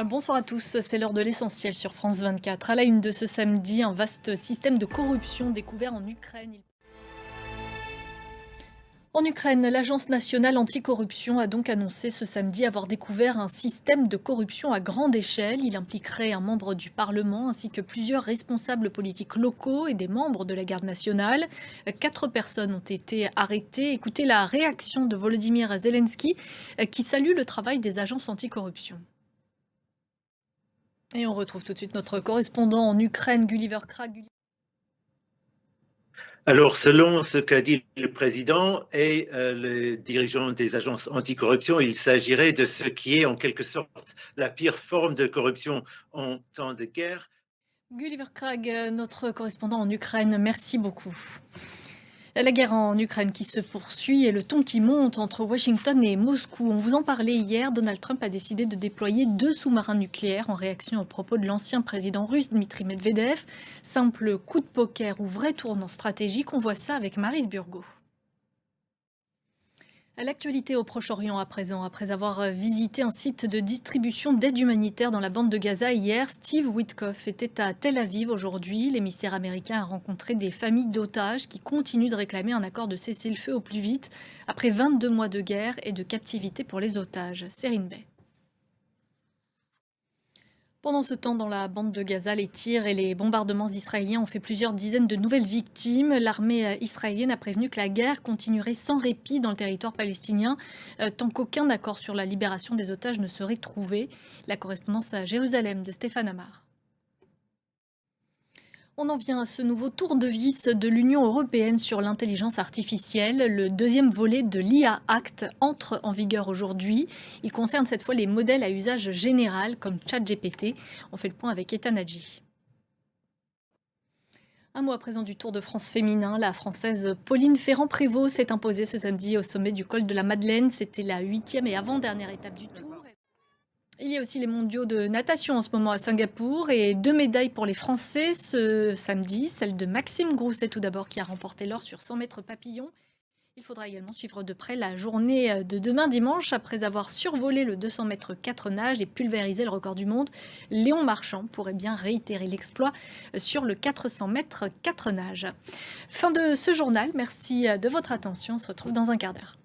Bonsoir à tous, c'est l'heure de l'essentiel sur France 24. À la une de ce samedi, un vaste système de corruption découvert en Ukraine. En Ukraine, l'Agence nationale anticorruption a donc annoncé ce samedi avoir découvert un système de corruption à grande échelle. Il impliquerait un membre du Parlement ainsi que plusieurs responsables politiques locaux et des membres de la garde nationale. 4 personnes ont été arrêtées. Écoutez la réaction de Volodymyr Zelensky qui salue le travail des agences anticorruption. Et on retrouve tout de suite notre correspondant en Ukraine, Gulliver Krag. Alors, selon ce qu'a dit le président et le dirigeant des agences anticorruption, il s'agirait de ce qui est en quelque sorte la pire forme de corruption en temps de guerre. Gulliver Krag, notre correspondant en Ukraine, merci beaucoup. La guerre en Ukraine qui se poursuit et le ton qui monte entre Washington et Moscou. On vous en parlait hier, Donald Trump a décidé de déployer 2 sous-marins nucléaires en réaction aux propos de l'ancien président russe Dmitri Medvedev. Simple coup de poker ou vrai tournant stratégique, on voit ça avec Maryse Burgot. L'actualité au Proche-Orient à présent. Après avoir visité un site de distribution d'aide humanitaire dans la bande de Gaza hier, Steve Witkoff était à Tel Aviv aujourd'hui. L'émissaire américain a rencontré des familles d'otages qui continuent de réclamer un accord de cessez-le-feu au plus vite après 22 mois de guerre et de captivité pour les otages. Serine Bey. Pendant ce temps, dans la bande de Gaza, les tirs et les bombardements israéliens ont fait plusieurs dizaines de nouvelles victimes. L'armée israélienne a prévenu que la guerre continuerait sans répit dans le territoire palestinien tant qu'aucun accord sur la libération des otages ne serait trouvé. La correspondance à Jérusalem de Stéphane Amar. On en vient à ce nouveau tour de vis de l'Union européenne sur l'intelligence artificielle. Le deuxième volet de l'IA Act entre en vigueur aujourd'hui. Il concerne cette fois les modèles à usage général comme ChatGPT. On fait le point avec Ethan Hadji. Un mot à présent du Tour de France féminin. La Française Pauline Ferrand-Prévot s'est imposée ce samedi au sommet du col de la Madeleine. C'était la 8e et avant-dernière étape du Tour. Il y a aussi les mondiaux de natation en ce moment à Singapour et 2 médailles pour les Français ce samedi. Celle de Maxime Grousset tout d'abord qui a remporté l'or sur 100 mètres papillon. Il faudra également suivre de près la journée de demain dimanche après avoir survolé le 200 mètres 4 nages et pulvérisé le record du monde. Léon Marchand pourrait bien réitérer l'exploit sur le 400 mètres 4 nages. Fin de ce journal. Merci de votre attention. On se retrouve dans un quart d'heure.